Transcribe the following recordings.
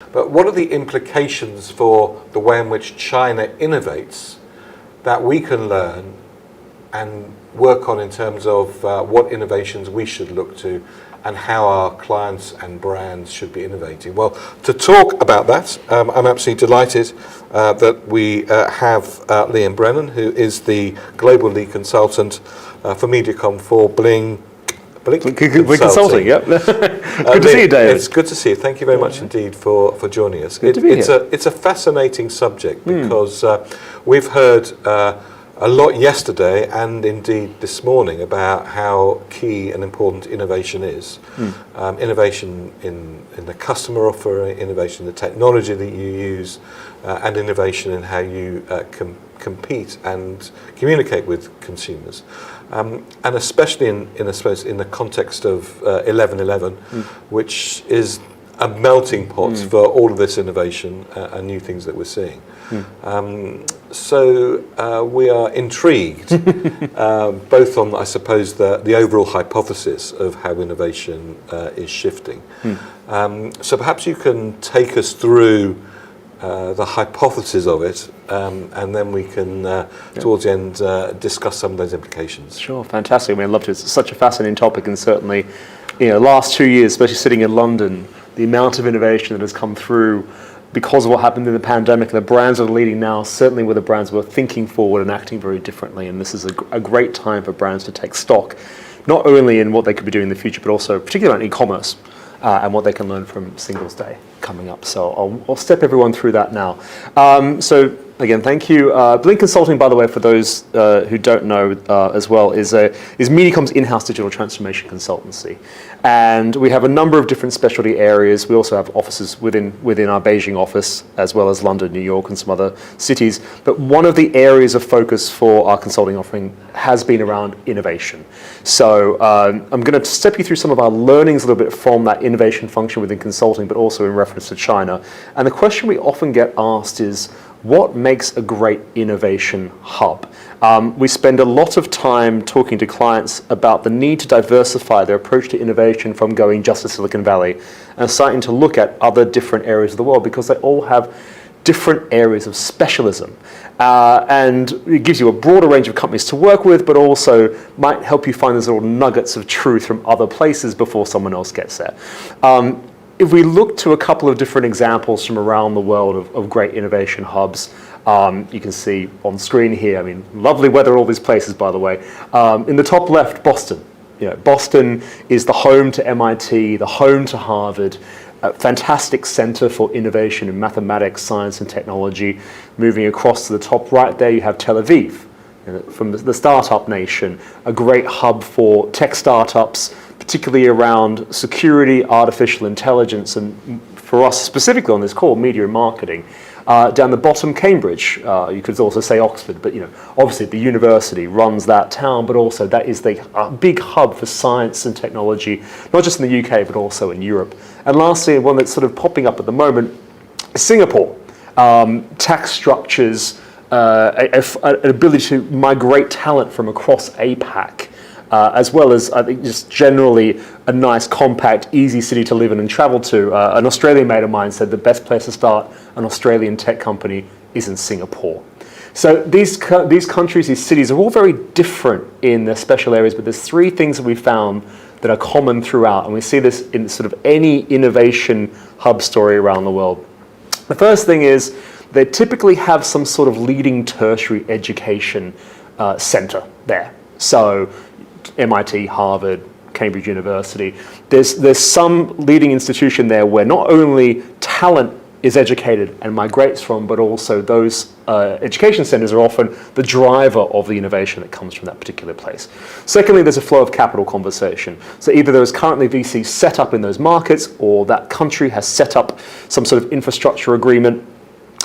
But what are the implications for the way in which China innovates that we can learn and work on in terms of what innovations we should look to and how our clients and brands should be innovating? Well, to talk about that, I'm absolutely delighted that we have Liam Brennan, who is the Global Lead Consultant for MediaCom for Blink Consulting. Yep. Good to see you, David. It's good to see you. Thank you very much indeed for joining us. Good to be here. It's a fascinating subject because we've heard a lot yesterday and indeed this morning about how key and important innovation is. Innovation in the customer offer, innovation in the technology that you use, and innovation in how you compete and communicate with consumers. And especially in the context of 11/11, which is a melting pot for all of this innovation and new things that we're seeing. So we are intrigued, both on, I suppose, the overall hypothesis of how innovation is shifting. So perhaps you can take us through the hypothesis of it, and then we can, towards the end, discuss some of those implications. Sure, fantastic. I mean, I'd love to. It's such a fascinating topic, and certainly, last 2 years, especially sitting in London, the amount of innovation that has come through because of what happened in the pandemic, and the brands that are leading now certainly were the brands who are thinking forward and acting very differently. And this is a great time for brands to take stock, not only in what they could be doing in the future, but also particularly in e-commerce and what they can learn from Singles Day coming up. So I'll step everyone through that now. So again, thank you. Blink Consulting, by the way, for those who don't know as well, is MediaCom's in-house digital transformation consultancy. And we have a number of different specialty areas. We also have offices within our Beijing office, as well as London, New York, and some other cities. But one of the areas of focus for our consulting offering has been around innovation. So I'm going to step you through some of our learnings a little bit from that innovation function within consulting, but also in reference to China. And the question we often get asked is, what makes a great innovation hub? We spend a lot of time talking to clients about the need to diversify their approach to innovation from going just to Silicon Valley and starting to look at other different areas of the world, because they all have different areas of specialism. And it gives you a broader range of companies to work with, but also might help you find those little nuggets of truth from other places before someone else gets there. If we look to a couple of different examples from around the world of great innovation hubs, you can see on screen here, I mean, lovely weather all these places, by the way. In the top left, Boston. Boston is the home to MIT, the home to Harvard, a fantastic center for innovation in mathematics, science, and technology. Moving across to the top right there, you have Tel Aviv, from the startup nation, a great hub for tech startups, particularly around security, artificial intelligence, and for us specifically on this call, media and marketing. Down the bottom, Cambridge. You could also say Oxford, but obviously the university runs that town, but also that is the big hub for science and technology, not just in the UK, but also in Europe. And lastly, one that's sort of popping up at the moment, Singapore. Tax structures, an ability to migrate talent from across APAC, as well as, I think, just generally a nice, compact, easy city to live in and travel to. An Australian mate of mine said the best place to start an Australian tech company is in Singapore. So these countries, these cities are all very different in their special areas, but there's three things that we found that are common throughout, and we see this in sort of any innovation hub story around the world. The first thing is they typically have some sort of leading tertiary education center there. So MIT, Harvard, Cambridge University. There's some leading institution there where not only talent is educated and migrates from, but also those education centers are often the driver of the innovation that comes from that particular place. Secondly, there's a flow of capital conversation. So either there is currently VC set up in those markets, or that country has set up some sort of infrastructure agreement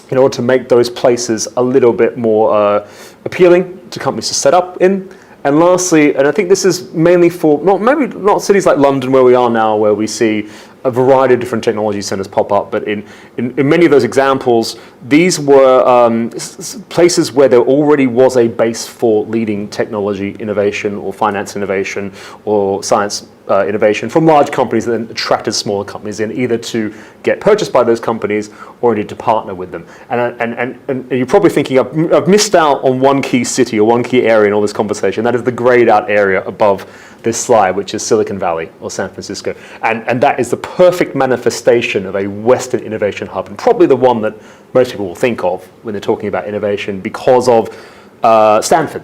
in order to make those places a little bit more appealing to companies to set up in. And lastly, and I think this is mainly for, maybe not cities like London where we are now, where we see a variety of different technology centers pop up, but in many of those examples, these were places where there already was a base for leading technology innovation or finance innovation or science innovation from large companies that then attracted smaller companies in, either to get purchased by those companies or indeed to partner with them. And you're probably thinking, I've missed out on one key city or one key area in all this conversation. That is the grayed out area above this slide, which is Silicon Valley or San Francisco. And that is the perfect manifestation of a Western innovation hub, and probably the one that most people will think of when they're talking about innovation, because of Stanford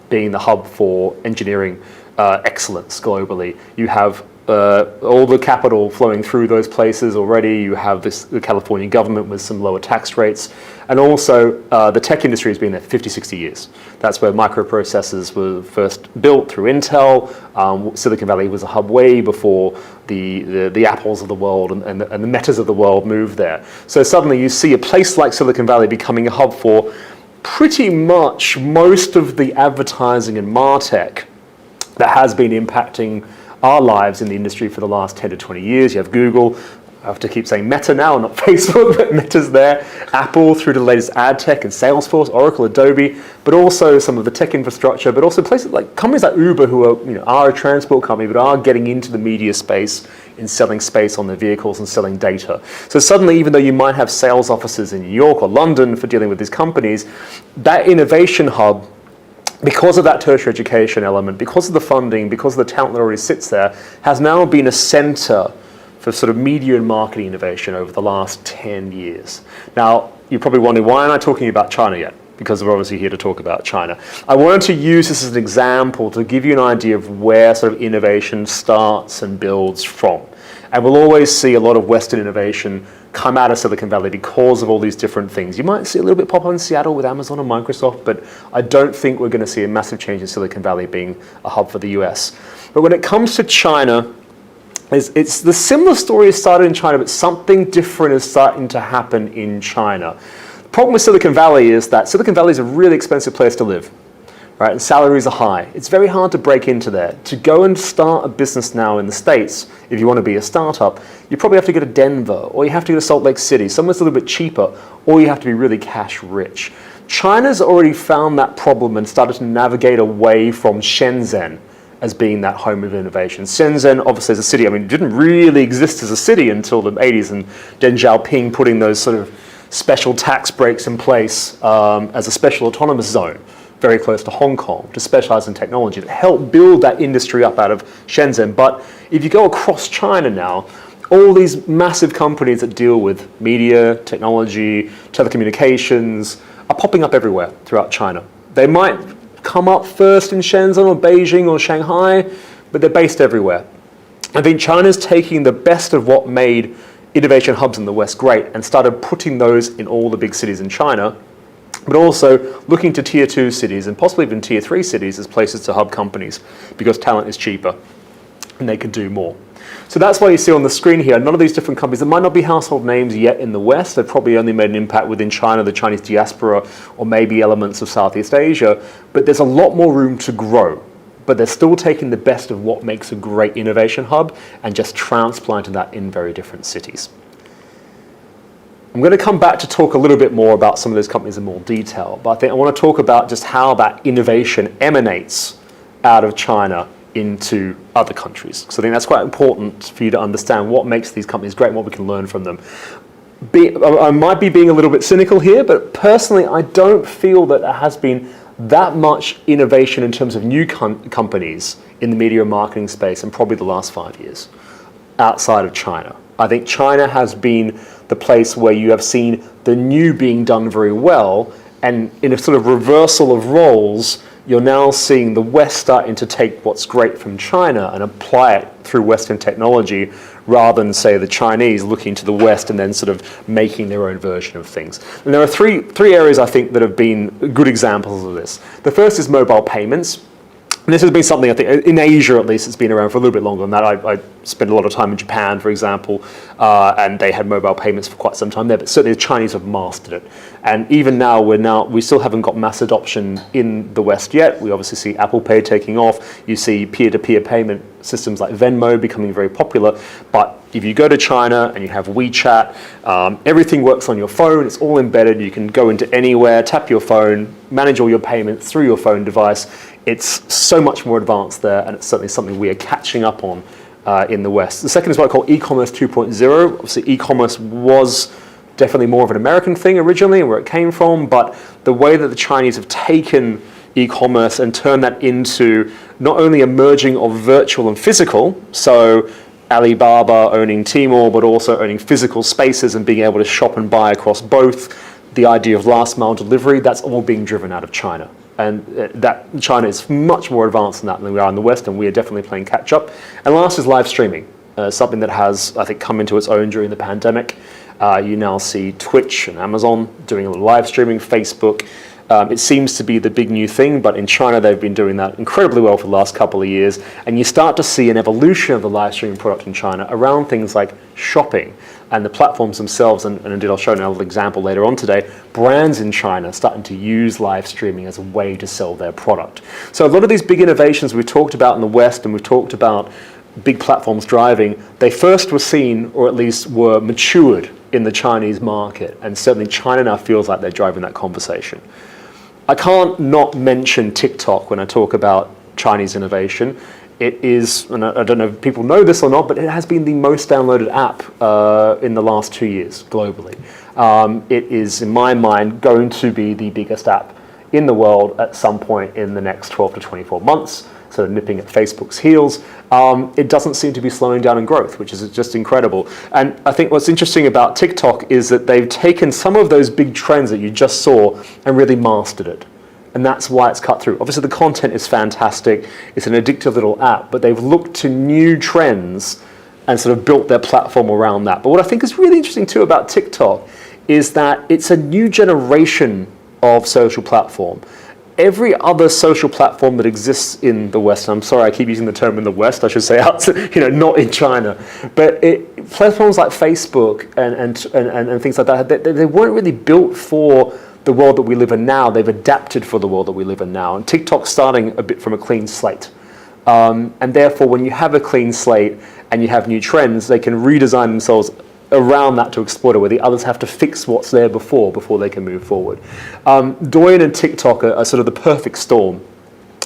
being the hub for engineering excellence globally. You have all the capital flowing through those places already. You have the California government with some lower tax rates. And also the tech industry has been there 50, 60 years. That's where microprocessors were first built through Intel. Silicon Valley was a hub way before the Apples of the world and the Metas of the world moved there. So suddenly you see a place like Silicon Valley becoming a hub for pretty much most of the advertising and MarTech that has been impacting our lives in the industry for the last 10 to 20 years. You have Google, I have to keep saying Meta now, not Facebook, but Meta's there. Apple through to the latest ad tech and Salesforce, Oracle, Adobe, but also some of the tech infrastructure, but also places like companies like Uber, who are a transport company, but are getting into the media space in selling space on their vehicles and selling data. So suddenly, even though you might have sales offices in New York or London for dealing with these companies, that innovation hub, because of that tertiary education element, because of the funding, because of the talent that already sits there, has now been a center for sort of media and marketing innovation over the last 10 years. Now, you're probably wondering, why aren't I talking about China yet? Because we're obviously here to talk about China. I wanted to use this as an example to give you an idea of where sort of innovation starts and builds from. And we'll always see a lot of Western innovation come out of Silicon Valley because of all these different things. You might see a little bit pop up in Seattle with Amazon and Microsoft, but I don't think we're going to see a massive change in Silicon Valley being a hub for the US. But when it comes to China, it's the similar story has started in China, but something different is starting to happen in China. The problem with Silicon Valley is that Silicon Valley is a really expensive place to live. Right, and salaries are high. It's very hard to break into there. To go and start a business now in the States, if you want to be a startup, you probably have to go to Denver, or you have to go to Salt Lake City, somewhere that's a little bit cheaper, or you have to be really cash rich. China's already found that problem and started to navigate away from Shenzhen as being that home of innovation. Shenzhen, obviously, as a city, didn't really exist as a city until the 80s, and Deng Xiaoping putting those sort of special tax breaks in place as a special autonomous zone, very close to Hong Kong, to specialize in technology, that helped build that industry up out of Shenzhen. But if you go across China now, all these massive companies that deal with media, technology, telecommunications are popping up everywhere throughout China. They might come up first in Shenzhen or Beijing or Shanghai, but they're based everywhere. I think China's taking the best of what made innovation hubs in the West great and started putting those in all the big cities in China, but also looking to tier 2 cities and possibly even tier 3 cities as places to hub companies, because talent is cheaper and they can do more. So that's why you see on the screen here, none of these different companies that might not be household names yet in the West. They've probably only made an impact within China, the Chinese diaspora, or maybe elements of Southeast Asia, but there's a lot more room to grow. But they're still taking the best of what makes a great innovation hub and just transplanting that in very different cities. I'm going to come back to talk a little bit more about some of those companies in more detail, but I think I want to talk about just how that innovation emanates out of China into other countries. So I think that's quite important for you to understand what makes these companies great and what we can learn from them. I might be being a little bit cynical here, but personally I don't feel that there has been that much innovation in terms of new companies in the media and marketing space in probably the last 5 years outside of China. I think China has been the place where you have seen the new being done very well, and in a sort of reversal of roles, you're now seeing the West starting to take what's great from China and apply it through Western technology, rather than, say, the Chinese looking to the West and then sort of making their own version of things. And there are three areas I think that have been good examples of this. The first is mobile payments. And this has been something, I think, in Asia at least, it's been around for a little bit longer than that. I spent a lot of time in Japan, for example, and they had mobile payments for quite some time there, but certainly the Chinese have mastered it. And even now, we still haven't got mass adoption in the West yet. We obviously see Apple Pay taking off. You see peer-to-peer payment systems like Venmo becoming very popular. But if you go to China and you have WeChat, everything works on your phone. It's all embedded. You can go into anywhere, tap your phone, manage all your payments through your phone device. It's so much more advanced there, and it's certainly something we are catching up on in the West. The second is what I call e-commerce 2.0. Obviously, e-commerce was definitely more of an American thing originally, where it came from, but the way that the Chinese have taken e-commerce and turned that into not only a merging of virtual and physical, so Alibaba owning Tmall, but also owning physical spaces and being able to shop and buy across both, the idea of last mile delivery, that's all being driven out of China. And that China is much more advanced in that than we are in the West, and we are definitely playing catch up. And last is live streaming, something that has, I think, come into its own during the pandemic. You now see Twitch and Amazon doing a little live streaming, Facebook. It seems to be the big new thing, but in China they've been doing that incredibly well for the last couple of years. And you start to see an evolution of the live streaming product in China around things like shopping and the platforms themselves. And indeed, I'll show another example later on today. Brands in China starting to use live streaming as a way to sell their product. So a lot of these big innovations we've talked about in the West, and we've talked about big platforms driving, they first were seen, or at least were matured in the Chinese market. And certainly China now feels like they're driving that conversation. I can't not mention TikTok when I talk about Chinese innovation. It is, and I don't know if people know this or not, but it has been the most downloaded app in the last 2 years globally. It is, in my mind, going to be the biggest app in the world at some point in the next 12 to 24 months, sort of nipping at Facebook's heels. It doesn't seem to be slowing down in growth, which is just incredible. And I think what's interesting about TikTok is that they've taken some of those big trends that you just saw and really mastered it. And that's why it's cut through. Obviously, the content is fantastic. It's an addictive little app, but they've looked to new trends and sort of built their platform around that. But what I think is really interesting too about TikTok is that it's a new generation of social platform. Every other social platform that exists in the West, and I'm sorry I keep using the term in the West, I should say not in China, but platforms like Facebook and things like that, they weren't really built for the world that we live in now. They've adapted for the world that we live in now. And TikTok's starting a bit from a clean slate. And therefore, when you have a clean slate and you have new trends, they can redesign themselves around that to exploit it, where the others have to fix what's there before they can move forward. Douyin and TikTok are sort of the perfect storm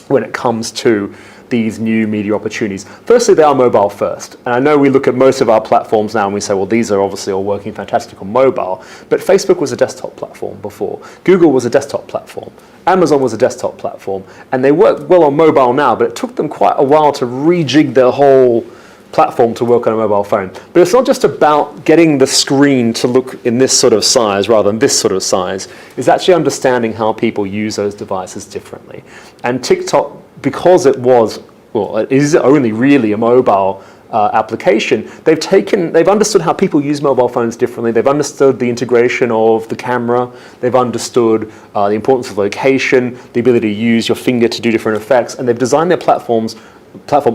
when it comes to these new media opportunities. Firstly, they are mobile first. And I know we look at most of our platforms now and we say, well, these are obviously all working fantastic on mobile, but Facebook was a desktop platform before. Google was a desktop platform. Amazon was a desktop platform. And they work well on mobile now, but it took them quite a while to rejig their whole platform to work on a mobile phone. But it's not just about getting the screen to look in this sort of size rather than this sort of size. It's actually understanding how people use those devices differently. And TikTok, because it is only really a mobile application, they've understood how people use mobile phones differently. They've understood the integration of the camera. They've understood the importance of location, the ability to use your finger to do different effects, and they've designed their platform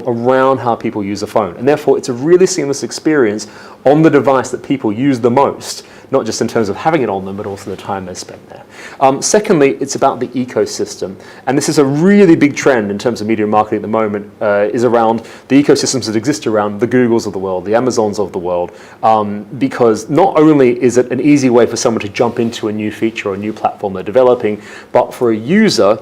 around how people use a phone. And therefore, it's a really seamless experience on the device that people use the most, not just in terms of having it on them, but also the time they spend there. Secondly, it's about the ecosystem. And this is a really big trend in terms of media marketing at the moment, is around the ecosystems that exist around the Googles of the world, the Amazons of the world, because not only is it an easy way for someone to jump into a new feature or a new platform they're developing, but for a user,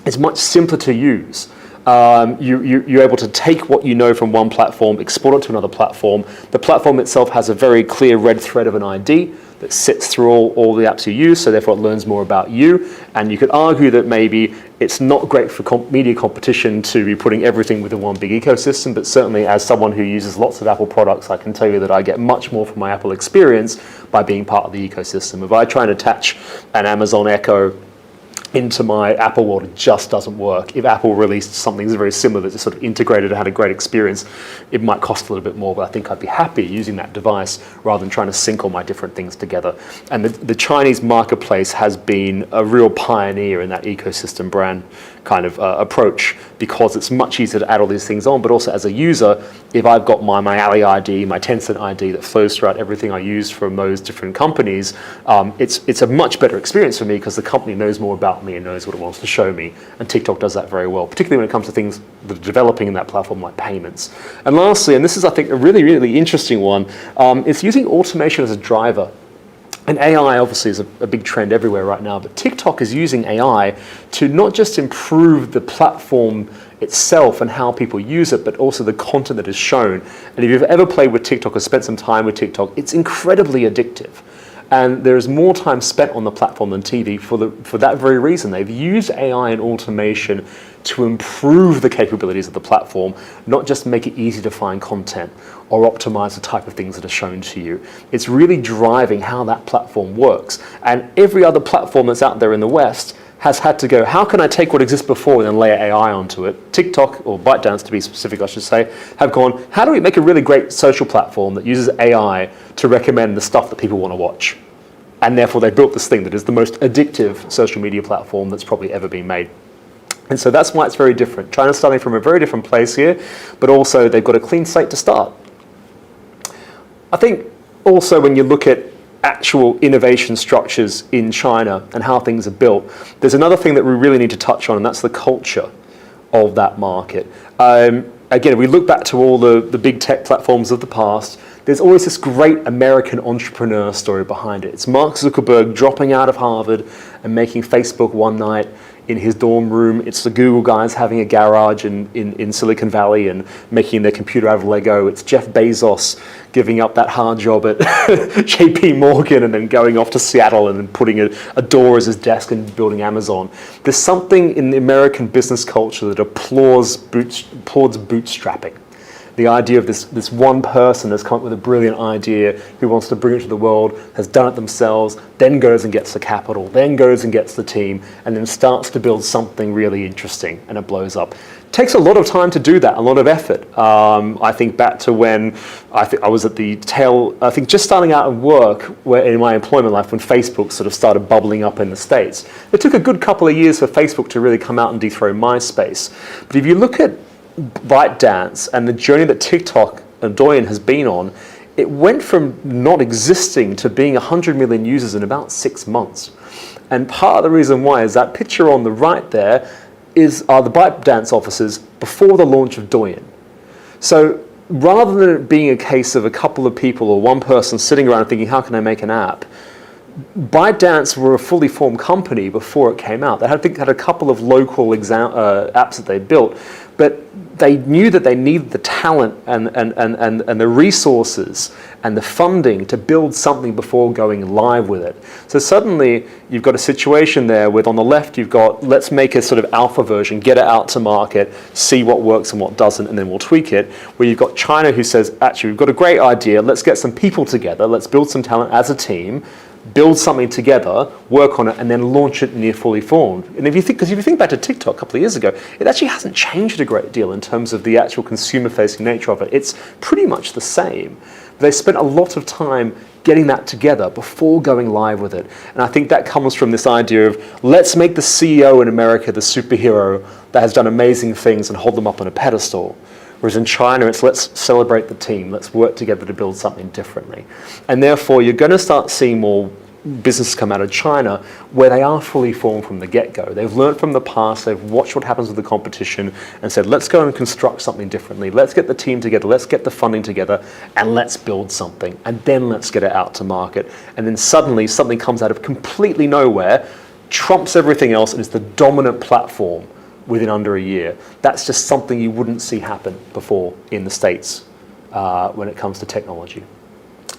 it's much simpler to use. You're able to take what you know from one platform, export it to another platform. The platform itself has a very clear red thread of an ID that sits through all the apps you use, so therefore it learns more about you. And you could argue that maybe it's not great for media competition to be putting everything within one big ecosystem, but certainly as someone who uses lots of Apple products, I can tell you that I get much more from my Apple experience by being part of the ecosystem. If I try and attach an Amazon Echo into my Apple world, it just doesn't work. If Apple released something that's very similar that's sort of integrated and had a great experience, it might cost a little bit more, but I think I'd be happy using that device rather than trying to sync all my different things together. And the Chinese marketplace has been a real pioneer in that ecosystem brand kind of approach, because it's much easier to add all these things on, but also as a user, if I've got my Ali ID, my Tencent ID that flows throughout everything I use from those different companies, it's a much better experience for me because the company knows more about me and knows what it wants to show me. And TikTok does that very well, particularly when it comes to things that are developing in that platform like payments. And lastly, and this is I think a really, really interesting one, it's using automation as a driver And AI obviously is a big trend everywhere right now, but TikTok is using AI to not just improve the platform itself and how people use it, but also the content that is shown. And if you've ever played with TikTok or spent some time with TikTok, it's incredibly addictive. And there is more time spent on the platform than TV for that very reason. They've used AI and automation to improve the capabilities of the platform, not just make it easy to find content or optimize the type of things that are shown to you. It's really driving how that platform works. And every other platform that's out there in the West has had to go, how can I take what exists before and then layer AI onto it? TikTok, or ByteDance to be specific, I should say, have gone, how do we make a really great social platform that uses AI to recommend the stuff that people want to watch? And therefore they built this thing that is the most addictive social media platform that's probably ever been made. And so that's why it's very different. China's starting from a very different place here, but also they've got a clean slate to start. I think also when you look at actual innovation structures in China and how things are built, there's another thing that we really need to touch on, and that's the culture of that market. Again, if we look back to all the big tech platforms of the past, there's always this great American entrepreneur story behind it. It's Mark Zuckerberg dropping out of Harvard and making Facebook one night in his dorm room. It's the Google guys having a garage in Silicon Valley and making their computer out of Lego. It's Jeff Bezos giving up that hard job at JP Morgan and then going off to Seattle and then putting a door as his desk and building Amazon. There's something in the American business culture that applauds bootstrapping. The idea of this one person has come up with a brilliant idea, who wants to bring it to the world, has done it themselves, then goes and gets the capital, then goes and gets the team, and then starts to build something really interesting, and it blows up. It takes a lot of time to do that, a lot of effort. I think back to when I was at the tail, I think just starting out of work in my employment life when Facebook sort of started bubbling up in the States. It took a good couple of years for Facebook to really come out and dethrone MySpace. But if you look at ByteDance and the journey that TikTok and Douyin has been on, it went from not existing to being 100 million users in about 6 months. And part of the reason why is that picture on the right there are the ByteDance offices before the launch of Douyin. So rather than it being a case of a couple of people or one person sitting around thinking, how can I make an app? ByteDance were a fully formed company before it came out. They had a couple of local apps that they built, but they knew that they needed the talent and the resources and the funding to build something before going live with it. So suddenly you've got a situation there with on the left you've got, let's make a sort of alpha version, get it out to market, see what works and what doesn't, and then we'll tweak it. Where you've got China who says, actually we've got a great idea, let's get some people together, let's build some talent as a team, build something together, work on it, and then launch it near fully formed. And if you think back to TikTok a couple of years ago, it actually hasn't changed a great deal in terms of the actual consumer-facing nature of it. It's pretty much the same. They spent a lot of time getting that together before going live with it. And I think that comes from this idea of, let's make the CEO in America the superhero that has done amazing things and hold them up on a pedestal. Whereas in China, it's let's celebrate the team, let's work together to build something differently. And therefore, you're going to start seeing more businesses come out of China where they are fully formed from the get-go. They've learned from the past, they've watched what happens with the competition and said, let's go and construct something differently. Let's get the team together, let's get the funding together, and let's build something. And then let's get it out to market. And then suddenly something comes out of completely nowhere, trumps everything else, and is the dominant platform within under a year. That's just something you wouldn't see happen before in the States when it comes to technology.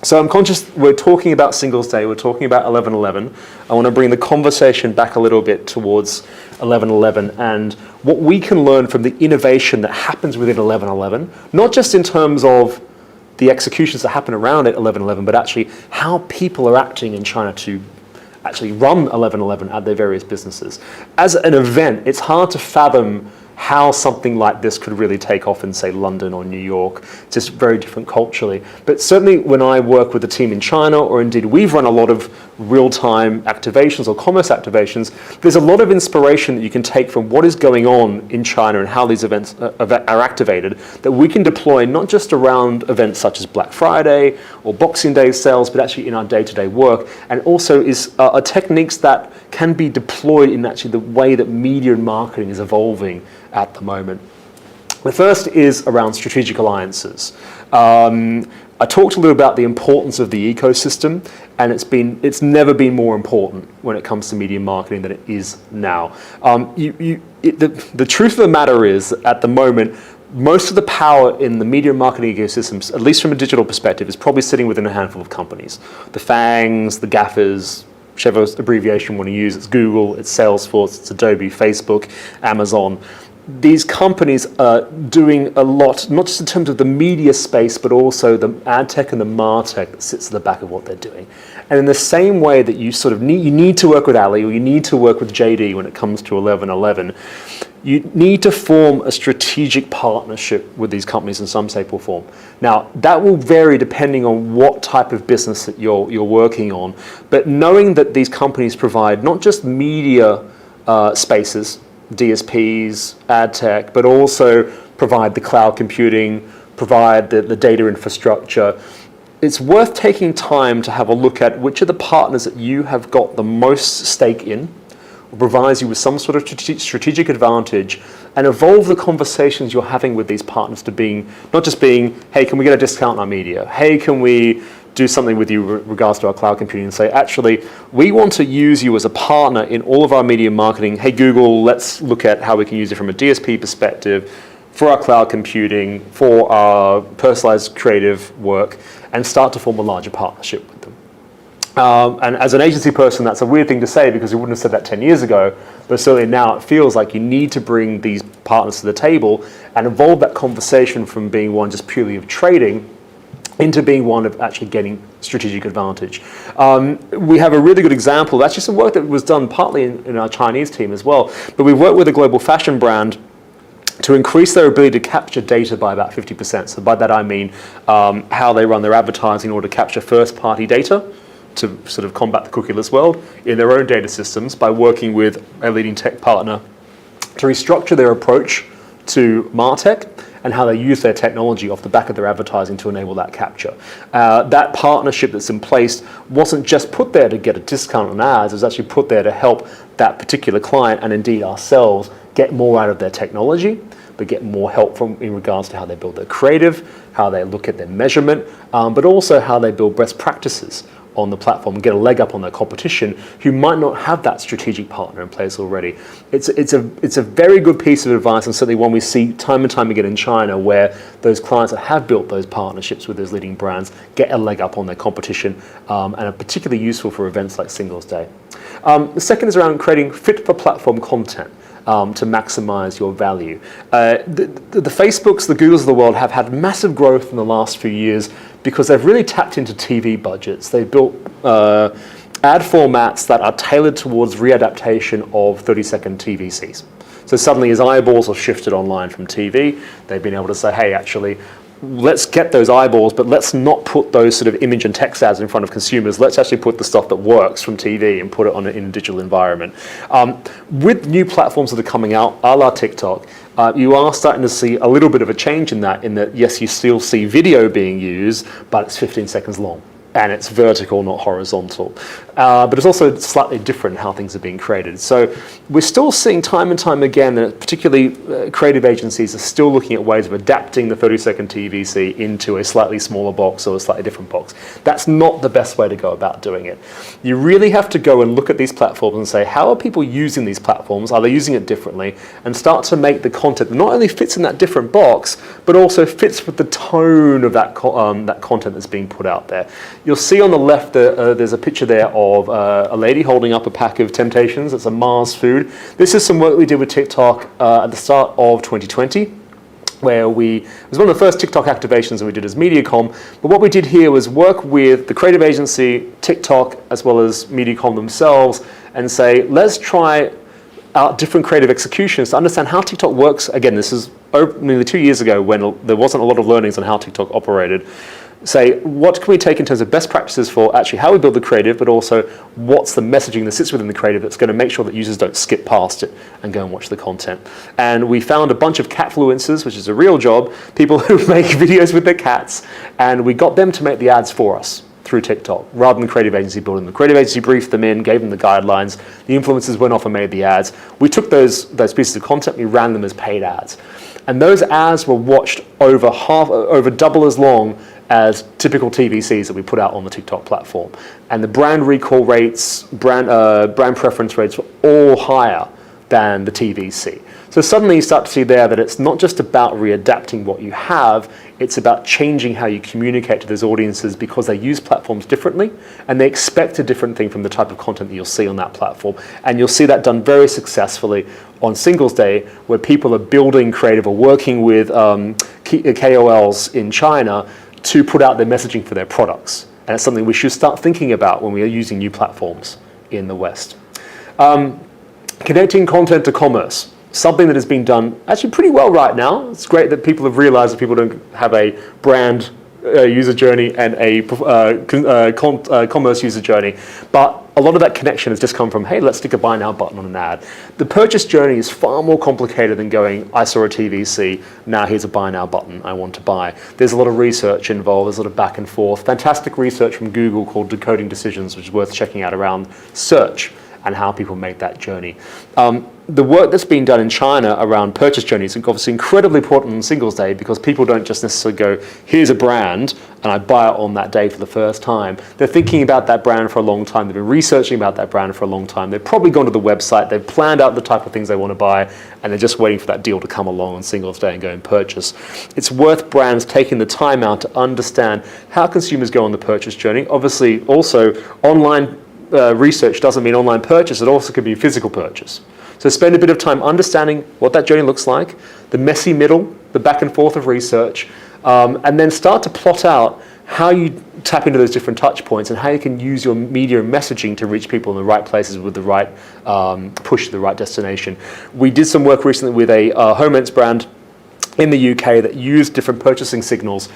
So I'm conscious we're talking about Singles Day, we're talking about 11/11. I want to bring the conversation back a little bit towards 11/11 and what we can learn from the innovation that happens within 11/11, not just in terms of the executions that happen around it 11/11, but actually how people are acting in China to actually run 11/11 at their various businesses. As an event, it's hard to fathom how something like this could really take off in, say, London or New York. It's just very different culturally. But certainly when I work with a team in China, or indeed we've run a lot of real-time activations or commerce activations, there's a lot of inspiration that you can take from what is going on in China and how these events are activated that we can deploy not just around events such as Black Friday or Boxing Day sales, but actually in our day-to-day work, and also are techniques that can be deployed in actually the way that media and marketing is evolving at the moment. The first is around strategic alliances. I talked a little about the importance of the ecosystem, and it's never been more important when it comes to media marketing than it is now. The truth of the matter is, at the moment, most of the power in the media marketing ecosystems, at least from a digital perspective, is probably sitting within a handful of companies. The FANGs, the GAFAs, whichever abbreviation you want to use, it's Google, it's Salesforce, it's Adobe, Facebook, Amazon. These companies are doing a lot, not just in terms of the media space, but also the ad tech and the martech that sits at the back of what they're doing. And in the same way that you need to work with Ali, or you need to work with JD when it comes to 1111, you need to form a strategic partnership with these companies in some shape or form. Now, that will vary depending on what type of business that you're working on, but knowing that these companies provide not just media spaces, DSPs, ad tech, but also provide the cloud computing, provide the data infrastructure. It's worth taking time to have a look at which of the partners that you have got the most stake in, or provides you with some sort of strategic advantage, and evolve the conversations you're having with these partners to being, not just being, hey, can we get a discount on our media? Hey, can we do something with you with regards to our cloud computing, and say, actually, we want to use you as a partner in all of our media marketing. Hey, Google, let's look at how we can use it from a DSP perspective, for our cloud computing, for our personalized creative work, and start to form a larger partnership with them. And as an agency person, that's a weird thing to say because we wouldn't have said that 10 years ago, but certainly now it feels like you need to bring these partners to the table and evolve that conversation from being one just purely of trading into being one of actually getting strategic advantage. We have a really good example of actually some work that was done partly in our Chinese team as well, but we've worked with a global fashion brand to increase their ability to capture data by about 50%. So by that I mean how they run their advertising in order to capture first-party data to sort of combat the cookieless world in their own data systems by working with a leading tech partner to restructure their approach to MarTech and how they use their technology off the back of their advertising to enable that capture. That partnership that's in place wasn't just put there to get a discount on ads, it was actually put there to help that particular client and indeed ourselves get more out of their technology, but get more help in regards to how they build their creative, how they look at their measurement, but also how they build best practices on the platform and get a leg up on their competition who might not have that strategic partner in place already. It's a very good piece of advice, and certainly one we see time and time again in China, where those clients that have built those partnerships with those leading brands get a leg up on their competition, and are particularly useful for events like Singles Day. The second is around creating fit-for-platform content to maximize your value. The Facebooks, the Googles of the world have had massive growth in the last few years because they've really tapped into TV budgets. They've built ad formats that are tailored towards readaptation of 30-second TVCs. So suddenly as eyeballs have shifted online from TV, they've been able to say, hey, actually, let's get those eyeballs, but let's not put those sort of image and text ads in front of consumers. Let's actually put the stuff that works from TV and put it in a digital environment. With new platforms that are coming out, a la TikTok, you are starting to see a little bit of a change in that, yes, you still see video being used, but it's 15 seconds long. And it's vertical, not horizontal. But it's also slightly different how things are being created. So we're still seeing time and time again that particularly creative agencies are still looking at ways of adapting the 30-second TVC into a slightly smaller box or a slightly different box. That's not the best way to go about doing it. You really have to go and look at these platforms and say, how are people using these platforms? Are they using it differently? And start to make the content that not only fits in that different box, but also fits with the tone of that content that's being put out there. You'll see on the left there's a picture there of a lady holding up a pack of Temptations. It's a Mars food. This is some work we did with TikTok at the start of 2020, where it was one of the first TikTok activations that we did as MediaCom. But what we did here was work with the creative agency, TikTok, as well as MediaCom themselves, and say, let's try out different creative executions to understand how TikTok works. Again, this is nearly 2 years ago when there wasn't a lot of learnings on how TikTok operated. Say, what can we take in terms of best practices for actually how we build the creative, but also what's the messaging that sits within the creative that's going to make sure that users don't skip past it and go and watch the content. And we found a bunch of catfluencers, which is a real job, people who make videos with their cats, and we got them to make the ads for us through TikTok, rather than the creative agency building them. The creative agency briefed them in, gave them the guidelines, the influencers went off and made the ads. We took those pieces of content, we ran them as paid ads. And those ads were watched over double as long as typical TVCs that we put out on the TikTok platform. And the brand recall rates, brand preference rates were all higher than the TVC. So suddenly you start to see there that it's not just about readapting what you have, it's about changing how you communicate to those audiences because they use platforms differently and they expect a different thing from the type of content that you'll see on that platform. And you'll see that done very successfully on Singles Day, where people are building creative or working with KOLs in China to put out their messaging for their products. And it's something we should start thinking about when we are using new platforms in the West. Connecting content to commerce. Something that has been done actually pretty well right now. It's great that people have realized that people don't have a brand user journey and a commerce user journey. But a lot of that connection has just come from, hey, let's stick a buy now button on an ad. The purchase journey is far more complicated than going, I saw a TVC, now here's a buy now button, I want to buy. There's a lot of research involved, there's a lot of back and forth. Fantastic research from Google called Decoding Decisions, which is worth checking out around search and how people make that journey. The work that's been done in China around purchase journeys is obviously incredibly important on Singles Day because people don't just necessarily go, here's a brand, and I buy it on that day for the first time. They're thinking about that brand for a long time. They've been researching about that brand for a long time. They've probably gone to the website. They've planned out the type of things they want to buy, and they're just waiting for that deal to come along on Singles Day and go and purchase. It's worth brands taking the time out to understand how consumers go on the purchase journey. Obviously, also, online research doesn't mean online purchase. It also could be physical purchase. So spend a bit of time understanding what that journey looks like, the messy middle, the back and forth of research, and then start to plot out how you tap into those different touch points and how you can use your media and messaging to reach people in the right places with the right push to the right destination. We did some work recently with a home ends brand in the UK that used different purchasing signals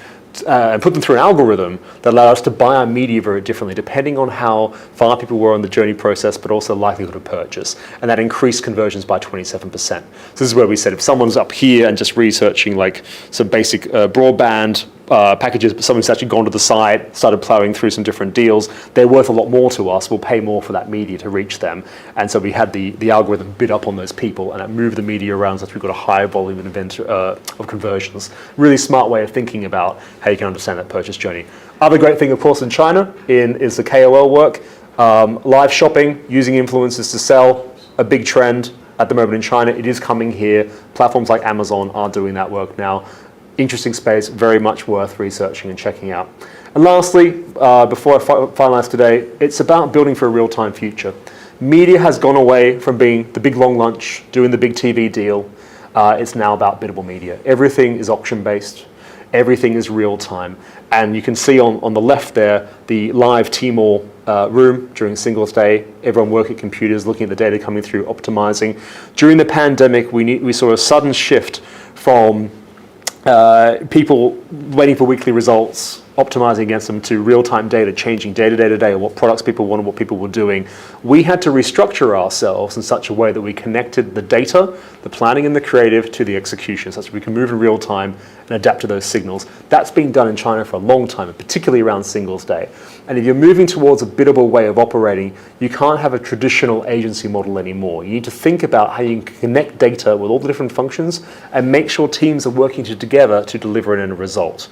and put them through an algorithm that allowed us to buy our media very differently depending on how far people were on the journey process, but also likelihood of purchase. And that increased conversions by 27%. So this is where we said if someone's up here and just researching like some basic broadband packages, but someone's actually gone to the site, started plowing through some different deals, they're worth a lot more to us. We'll pay more for that media to reach them. And so we had the algorithm bid up on those people and it moved the media around so that we've got a higher volume of conversions. Really smart way of thinking about how you can understand that purchase journey. Other great thing, of course, in China is the KOL work. Live shopping, using influencers to sell, a big trend at the moment in China. It is coming here. Platforms like Amazon are doing that work now. Interesting space, very much worth researching and checking out. And lastly, before I finalize today, it's about building for a real-time future. Media has gone away from being the big long lunch, doing the big TV deal. It's now about biddable media. Everything is auction-based. Everything is real-time. And you can see on the left there, the live Tmall room during Singles Day, everyone working at computers, looking at the data coming through, optimizing. During the pandemic, we saw a sudden shift from people waiting for weekly results, optimizing against them, to real-time data, changing day to day, what products people wanted, what people were doing. We had to restructure ourselves in such a way that we connected the data, the planning and the creative to the execution, such that we can move in real time and adapt to those signals. That's been done in China for a long time, and particularly around Singles Day. And if you're moving towards a biddable way of operating, you can't have a traditional agency model anymore. You need to think about how you can connect data with all the different functions and make sure teams are working together to deliver an end result.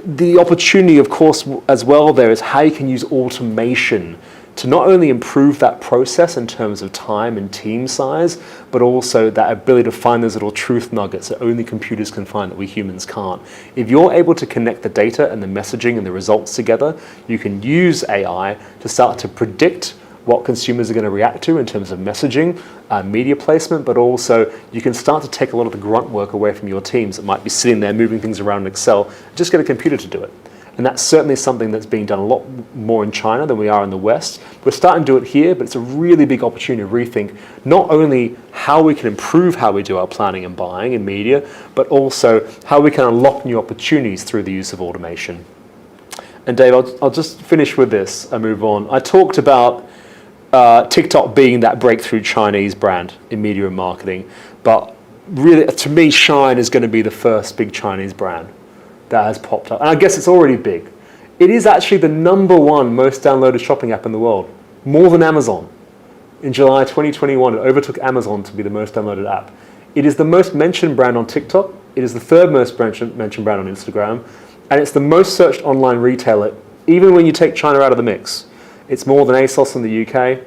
The opportunity, of course, as well there is how you can use automation to not only improve that process in terms of time and team size, but also that ability to find those little truth nuggets that only computers can find that we humans can't. If you're able to connect the data and the messaging and the results together, you can use AI to start to predict what consumers are going to react to in terms of messaging, media placement, but also you can start to take a lot of the grunt work away from your teams that might be sitting there moving things around in Excel. Just get a computer to do it. And that's certainly something that's being done a lot more in China than we are in the West. We're starting to do it here, but it's a really big opportunity to rethink not only how we can improve how we do our planning and buying in media, but also how we can unlock new opportunities through the use of automation. And Dave, I'll just finish with this and move on. I talked about TikTok being that breakthrough Chinese brand in media and marketing, but really, to me, Shine is going to be the first big Chinese brand that has popped up. And I guess it's already big. It is actually the #1 most downloaded shopping app in the world, more than Amazon. In July 2021, it overtook Amazon to be the most downloaded app. It is the most mentioned brand on TikTok. It is the third most mentioned brand on Instagram. And it's the most searched online retailer, even when you take China out of the mix. It's more than ASOS in the UK,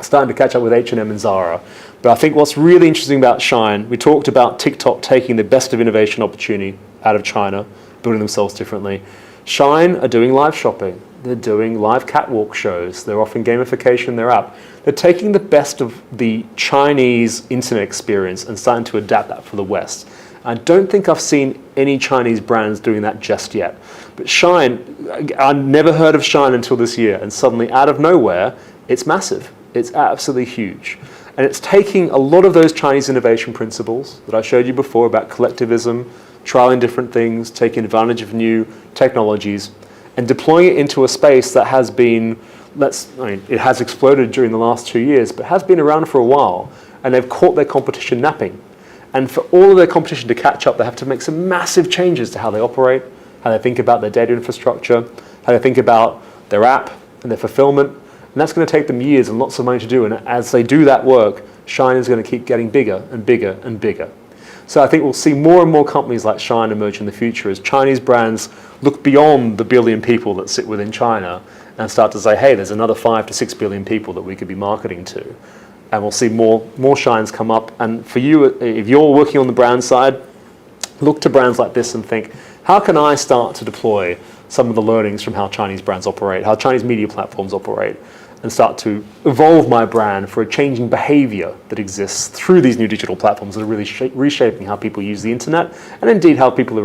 starting to catch up with H&M and Zara. But I think what's really interesting about Shine, we talked about TikTok taking the best of innovation opportunity out of China, building themselves differently. Shine are doing live shopping. They're doing live catwalk shows. They're offering gamification in their app. They're taking the best of the Chinese internet experience and starting to adapt that for the West. I don't think I've seen any Chinese brands doing that just yet. But Shine, I never heard of Shine until this year, and suddenly out of nowhere, it's massive. It's absolutely huge. And it's taking a lot of those Chinese innovation principles that I showed you before about collectivism, trialing different things, taking advantage of new technologies, and deploying it into a space that has been, it has exploded during the last 2 years, but has been around for a while, and they've caught their competition napping. And for all of their competition to catch up, they have to make some massive changes to how they operate, how they think about their data infrastructure, how they think about their app and their fulfillment. And that's going to take them years and lots of money to do. And as they do that work, Shine is going to keep getting bigger and bigger and bigger. So I think we'll see more and more companies like Shine emerge in the future as Chinese brands look beyond the billion people that sit within China and start to say, hey, there's another 5 to 6 billion people that we could be marketing to. And we'll see more Shines come up. And for you, if you're working on the brand side, look to brands like this and think, how can I start to deploy some of the learnings from how Chinese brands operate, how Chinese media platforms operate, and start to evolve my brand for a changing behavior that exists through these new digital platforms that are really reshaping how people use the internet, and indeed how people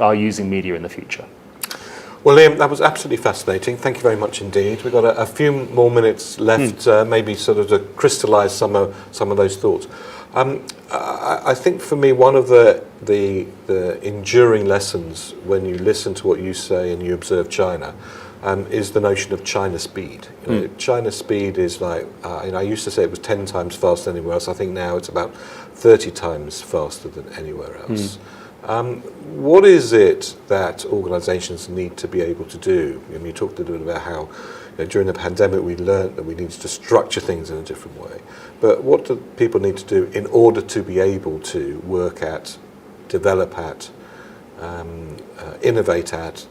are using media in the future. Well, Liam, that was absolutely fascinating. Thank you very much indeed. We've got a few more minutes left, maybe sort of to crystallise some of those thoughts. I think for me, one of the enduring lessons when you listen to what you say and you observe China is the notion of China speed. China speed is like, I used to say it was 10 times faster than anywhere else. I think now it's about 30 times faster than anywhere else. What is it that organisations need to be able to do? You talked a little bit about how during the pandemic we learned that we needed to structure things in a different way. But what do people need to do in order to be able to work at, develop at, innovate at,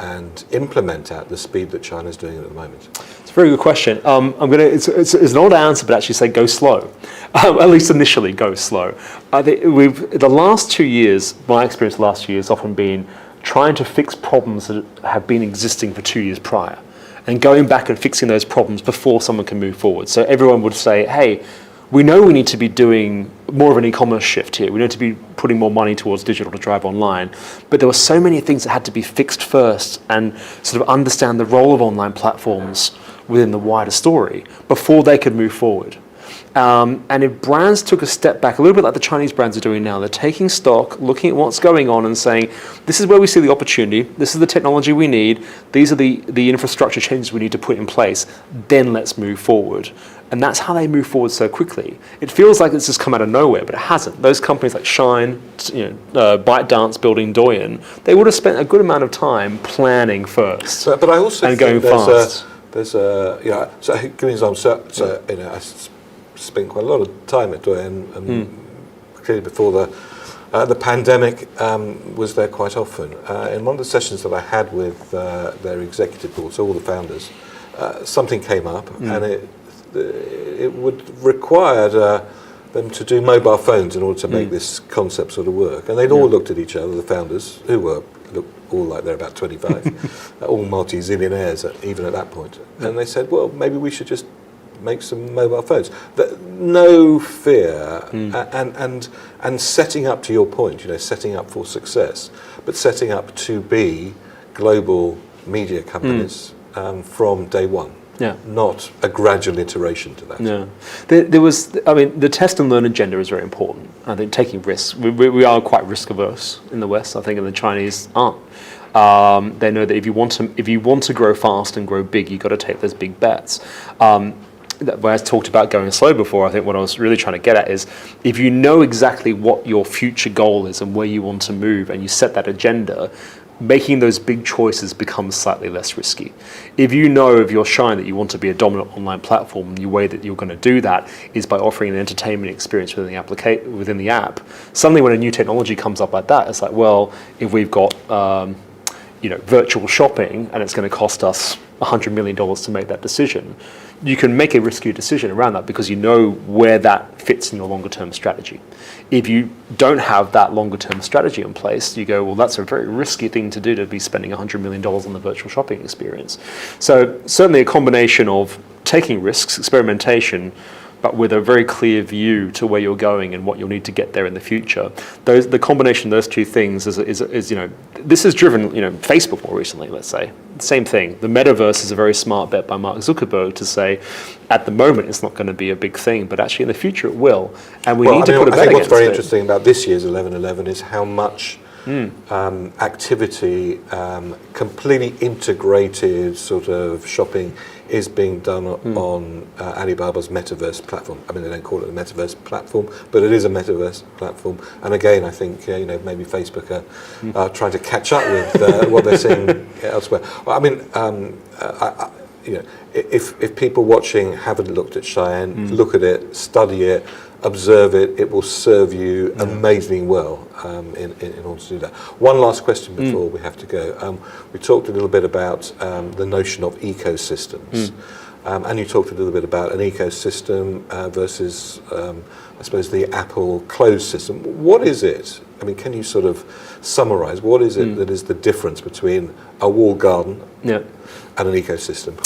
and implement at the speed that China's doing at the moment? It's a very good question. It's an odd answer, but actually say go slow. At least initially, go slow. The last 2 years, my experience the last 2 years, often been trying to fix problems that have been existing for 2 years prior, and going back and fixing those problems before someone can move forward. So everyone would say, hey, we know we need to be doing more of an e-commerce shift here. We need to be putting more money towards digital to drive online. But there were so many things that had to be fixed first and sort of understand the role of online platforms within the wider story before they could move forward. And if brands took a step back, a little bit like the Chinese brands are doing now, they're taking stock, looking at what's going on and saying, this is where we see the opportunity, this is the technology we need, these are the infrastructure changes we need to put in place, then let's move forward. And that's how they move forward so quickly. It feels like it's just come out of nowhere, but it hasn't. Those companies like Shine, ByteDance building Douyin, they would have spent a good amount of time planning first. But I also and think going fast. So give me an example. I spent quite a lot of time at Douyin, clearly before the pandemic was there quite often. In one of the sessions that I had with their executive board, so all the founders, something came up, and it would require them to do mobile phones in order to make this concept sort of work. And they'd all looked at each other, the founders, who looked all like they're about 25, all multi-zillionaires even at that point. And they said, well, maybe we should just make some mobile phones. No fear, and setting up, to your point, setting up for success, but setting up to be global media companies from day one. Yeah. Not a gradual iteration to that. Yeah. The test and learn agenda is very important. I think taking risks. We are quite risk averse in the West, I think, and the Chinese aren't. They know that if you want to grow fast and grow big, you've got to take those big bets. When I talked about going slow before, I think what I was really trying to get at is if you know exactly what your future goal is and where you want to move and you set that agenda, making those big choices becomes slightly less risky. If you know of your shine that you want to be a dominant online platform, and the way that you're going to do that is by offering an entertainment experience within the app, suddenly when a new technology comes up like that, it's like, well, if we've got virtual shopping and it's going to cost us $100 million to make that decision, you can make a riskier decision around that because you know where that fits in your longer term strategy. If you don't have that longer term strategy in place, you go, well, that's a very risky thing to do, to be spending $100 million on the virtual shopping experience. So certainly a combination of taking risks, experimentation, but with a very clear view to where you're going and what you'll need to get there in the future. The combination of those two things is this has driven Facebook more recently. Let's say same thing. The metaverse is a very smart bet by Mark Zuckerberg to say, at the moment it's not going to be a big thing, but actually in the future it will, and we need to put a bet against it. I think what's very interesting about this year's 11/11 is how much activity, completely integrated sort of shopping is being done on Alibaba's metaverse platform. I mean, they don't call it a metaverse platform, but it is a metaverse platform. And again, I think maybe Facebook are trying to catch up with what they're seeing elsewhere. Well, I mean, if people watching haven't looked at Cheyenne, look at it, study it, observe it. It will serve you amazingly well in order to do that. One last question before we have to go. We talked a little bit about the notion of ecosystems, and you talked a little bit about an ecosystem versus, I suppose, the Apple closed system. What is it? I mean, can you sort of summarize what is it that is the difference between a walled garden and an ecosystem?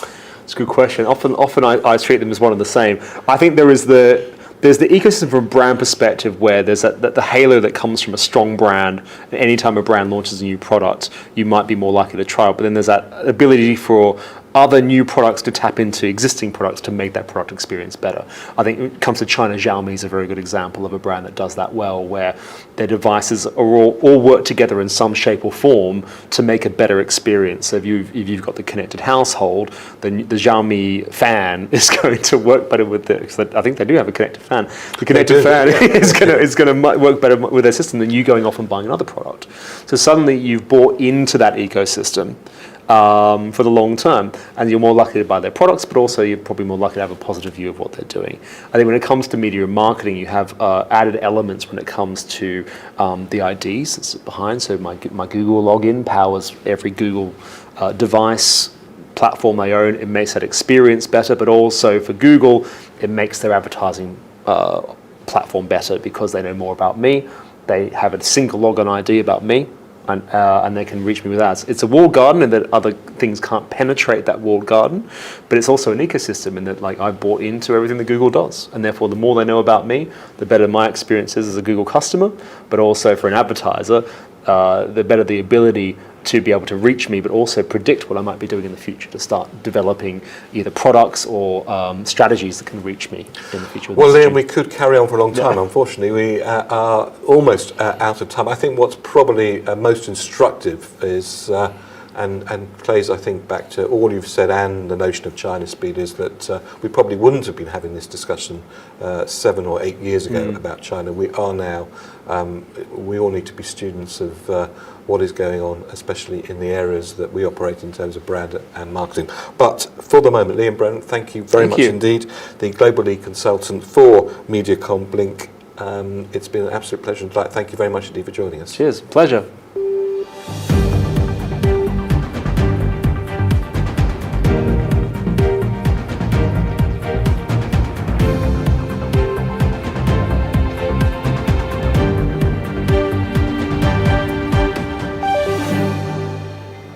It's a good question. Often I treat them as one and the same. I think there's the ecosystem from a brand perspective, where there's the halo that comes from a strong brand. And anytime a brand launches a new product, you might be more likely to try it. But then there's that ability for other new products to tap into existing products to make that product experience better. I think when it comes to China, Xiaomi is a very good example of a brand that does that well, where their devices are all work together in some shape or form to make a better experience. So if you've got the connected household, then the Xiaomi fan is going to work better with I think they do have a connected fan. The connected fan is going to work better with their system than you going off and buying another product. So suddenly you've bought into that ecosystem for the long term, and you're more likely to buy their products, but also you're probably more likely to have a positive view of what they're doing. I think when it comes to media and marketing, you have added elements when it comes to the IDs that's behind. So my Google login powers every Google device platform they own. It makes that experience better, but also for Google, it makes their advertising platform better because they know more about me. They have a single login ID about me. And they can reach me with ads. It's a walled garden in that other things can't penetrate that walled garden, but it's also an ecosystem in that I've bought into everything that Google does, and therefore the more they know about me, the better my experience is as a Google customer, but also for an advertiser, the better the ability to be able to reach me, but also predict what I might be doing in the future to start developing either products or strategies that can reach me in the future. Well, Liam, we could carry on for a long time. Unfortunately, we are almost out of time. I think what's probably most instructive is, and plays, I think, back to all you've said and the notion of China speed, is that we probably wouldn't have been having this discussion 7 or 8 years ago about China. We are now. We all need to be students of what is going on, especially in the areas that we operate in terms of brand and marketing. But for the moment, Liam Brennan, thank you very much indeed. The Global Lead Consultant for MediaCom Blink. It's been an absolute pleasure. Thank you very much indeed for joining us. Cheers, pleasure.